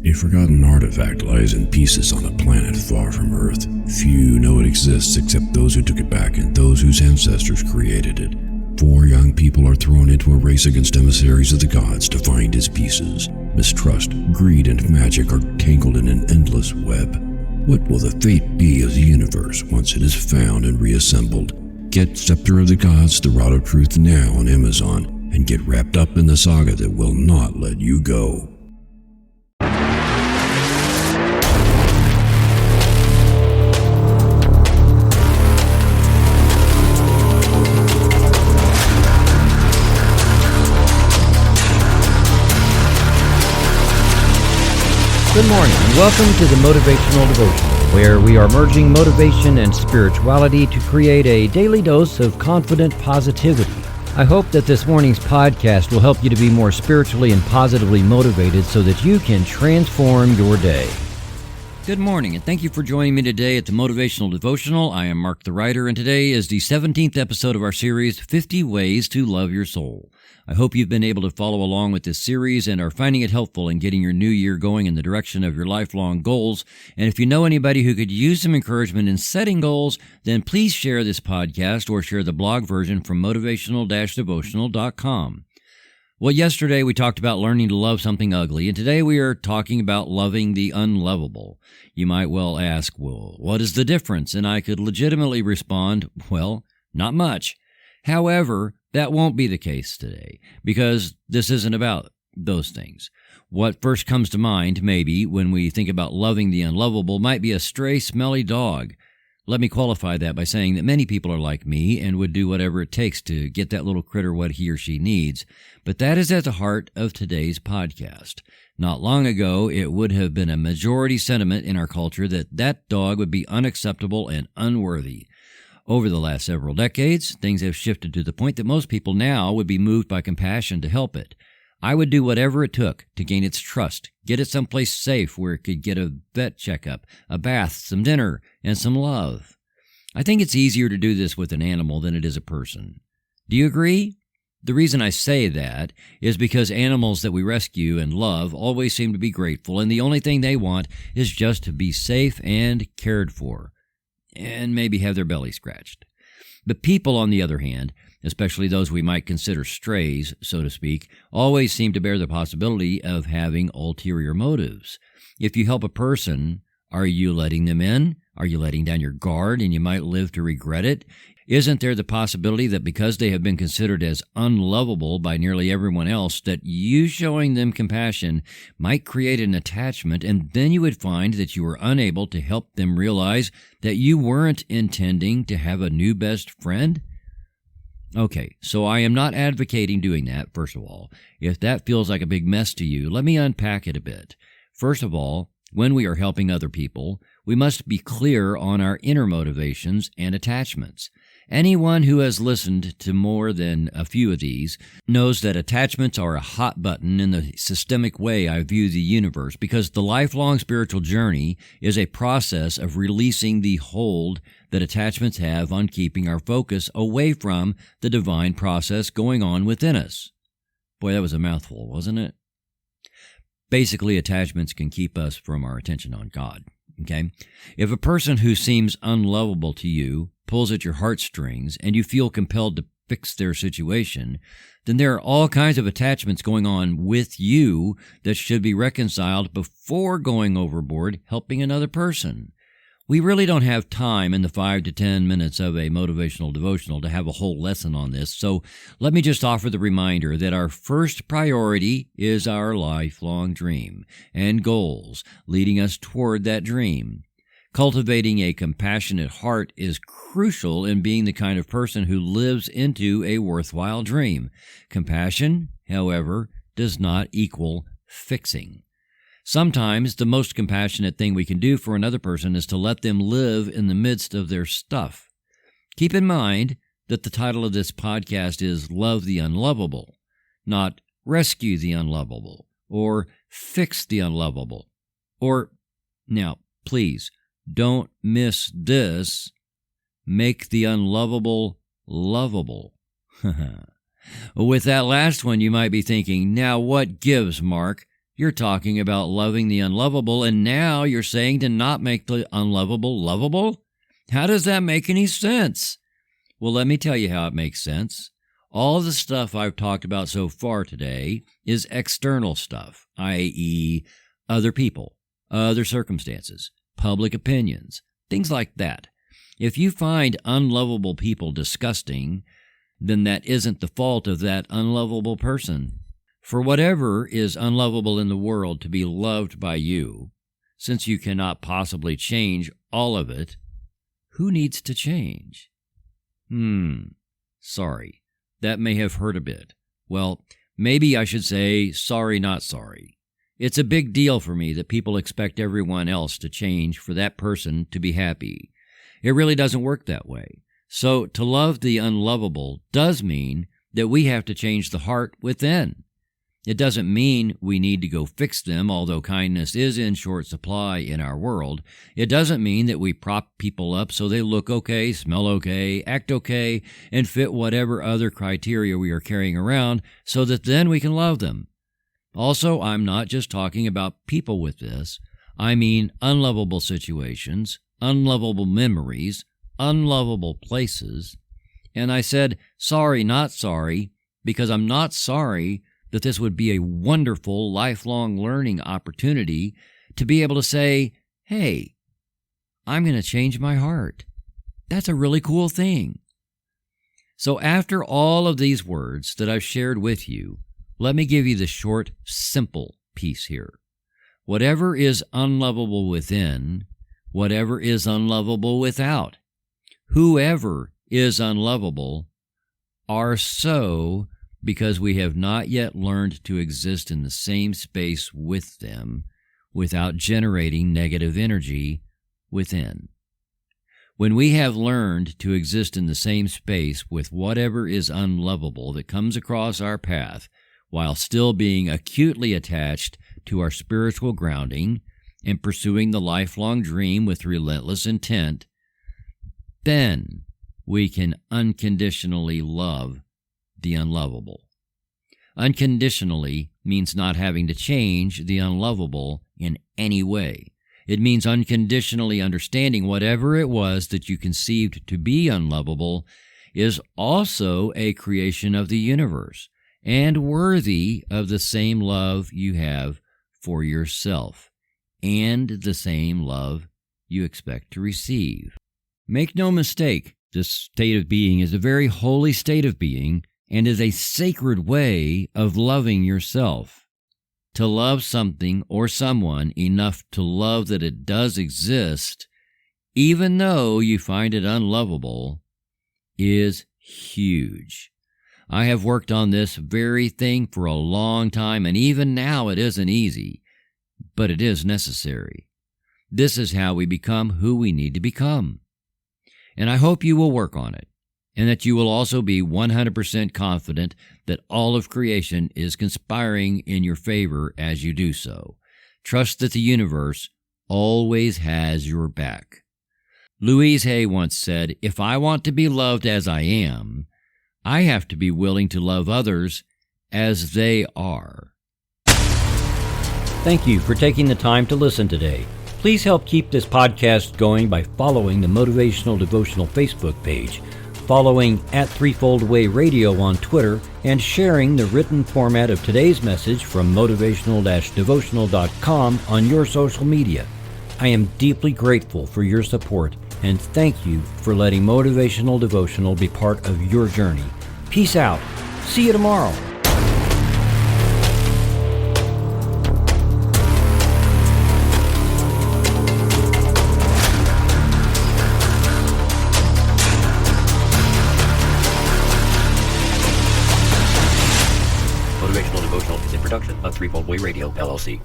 A forgotten artifact lies in pieces on a planet far from Earth. Few know it exists except those who took it back and those whose ancestors created it. 4 young people are thrown into a race against emissaries of the gods to find its pieces. Mistrust, greed, and magic are tangled in an endless web. What will the fate be of the universe once it is found and reassembled? Get Scepter of the Gods, The Rod of Truth now on Amazon, and get wrapped up in the saga that will not let you go. Good morning and welcome to the Motivational Devotional, where we are merging motivation and spirituality to create a daily dose of confident positivity. I hope that this morning's podcast will help you to be more spiritually and positively motivated so that you can transform your day. Good morning, and thank you for joining me today at the Motivational Devotional. I am Mark the Writer, and today is the 17th episode of our series, 50 Ways to Love Your Soul. I hope you've been able to follow along with this series and are finding it helpful in getting your new year going in the direction of your lifelong goals. And if you know anybody who could use some encouragement in setting goals, then please share this podcast or share the blog version from motivational-devotional.com. Well, yesterday we talked about learning to love something ugly, and today we are talking about loving the unlovable. You might well ask, well, what is the difference? And I could legitimately respond, well, not much. However, that won't be the case today, because this isn't about those things. What first comes to mind, maybe, when we think about loving the unlovable, might be a stray, smelly dog. Let me qualify that by saying that many people are like me and would do whatever it takes to get that little critter what he or she needs. But that is at the heart of today's podcast. Not long ago, it would have been a majority sentiment in our culture that that dog would be unacceptable and unworthy. Over the last several decades, things have shifted to the point that most people now would be moved by compassion to help it. I would do whatever it took to gain its trust, get it someplace safe where it could get a vet checkup, a bath, some dinner, and some love. I think it's easier to do this with an animal than it is a person. Do you agree? The reason I say that is because animals that we rescue and love always seem to be grateful, and the only thing they want is just to be safe and cared for, and maybe have their belly scratched. But people, on the other hand, especially those we might consider strays, so to speak, always seem to bear the possibility of having ulterior motives. If you help a person, are you letting them in? Are you letting down your guard and you might live to regret it? Isn't there the possibility that because they have been considered as unlovable by nearly everyone else, that you showing them compassion might create an attachment, and then you would find that you were unable to help them realize that you weren't intending to have a new best friend? Okay, so I am not advocating doing that, first of all. If that feels like a big mess to you, let me unpack it a bit. First of all, when we are helping other people, we must be clear on our inner motivations and attachments. Anyone who has listened to more than a few of these knows that attachments are a hot button in the systemic way I view the universe, because the lifelong spiritual journey is a process of releasing the hold that attachments have on keeping our focus away from the divine process going on within us. Boy, that was a mouthful, wasn't it? Basically, attachments can keep us from our attention on God. Okay? If a person who seems unlovable to you pulls at your heartstrings and you feel compelled to fix their situation, then there are all kinds of attachments going on with you that should be reconciled before going overboard helping another person. We really don't have time in the 5 to 10 minutes of a motivational devotional to have a whole lesson on this, so let me just offer the reminder that our first priority is our lifelong dream and goals leading us toward that dream. Cultivating a compassionate heart is crucial in being the kind of person who lives into a worthwhile dream. Compassion, however, does not equal fixing. Sometimes the most compassionate thing we can do for another person is to let them live in the midst of their stuff. Keep in mind that the title of this podcast is Love the Unlovable, not Rescue the Unlovable, or Fix the Unlovable, or, now, please, don't miss this, Make the Unlovable lovable. With that last one, you might be thinking, now what gives, Mark? You're talking about loving the unlovable, and now you're saying to not make the unlovable lovable? How does that make any sense? Well, let me tell you how it makes sense. All the stuff I've talked about so far today is external stuff, i.e., other people, other circumstances, public opinions, things like that. If you find unlovable people disgusting, then that isn't the fault of that unlovable person. For whatever is unlovable in the world to be loved by you, since you cannot possibly change all of it, who needs to change? Sorry. That may have hurt a bit. Well, maybe I should say sorry, not sorry. It's a big deal for me that people expect everyone else to change for that person to be happy. It really doesn't work that way. So to love the unlovable does mean that we have to change the heart within. It doesn't mean we need to go fix them, although kindness is in short supply in our world. It doesn't mean that we prop people up so they look okay, smell okay, act okay, and fit whatever other criteria we are carrying around so that then we can love them. Also, I'm not just talking about people with this. I mean unlovable situations, unlovable memories, unlovable places. And I said, sorry, not sorry, because I'm not sorry that this would be a wonderful lifelong learning opportunity to be able to say, hey, I'm going to change my heart. That's a really cool thing. So after all of these words that I've shared with you, let me give you the short, simple piece here. Whatever is unlovable within, whatever is unlovable without, whoever is unlovable are so because we have not yet learned to exist in the same space with them without generating negative energy within. When we have learned to exist in the same space with whatever is unlovable that comes across our path while still being acutely attached to our spiritual grounding and pursuing the lifelong dream with relentless intent, then we can unconditionally love the unlovable. Unconditionally means not having to change the unlovable in any way. It means unconditionally understanding whatever it was that you conceived to be unlovable is also a creation of the universe and worthy of the same love you have for yourself and the same love you expect to receive. Make no mistake, this state of being is a very holy state of being and is a sacred way of loving yourself. To love something or someone enough to love that it does exist, even though you find it unlovable, is huge. I have worked on this very thing for a long time, and even now it isn't easy, but it is necessary. This is how we become who we need to become. And I hope you will work on it, and that you will also be 100% confident that all of creation is conspiring in your favor as you do so. Trust that the universe always has your back. Louise Hay once said, "If I want to be loved as I am, I have to be willing to love others as they are." Thank you for taking the time to listen today. Please help keep this podcast going by following the Motivational Devotional Facebook page, following @Threefold-Way Radio on Twitter, and sharing the written format of today's message from motivational-devotional.com on your social media. I am deeply grateful for your support, and thank you for letting Motivational Devotional be part of your journey. Peace out. See you tomorrow. Motivational Devotional is a production of Threefold Way Radio, LLC.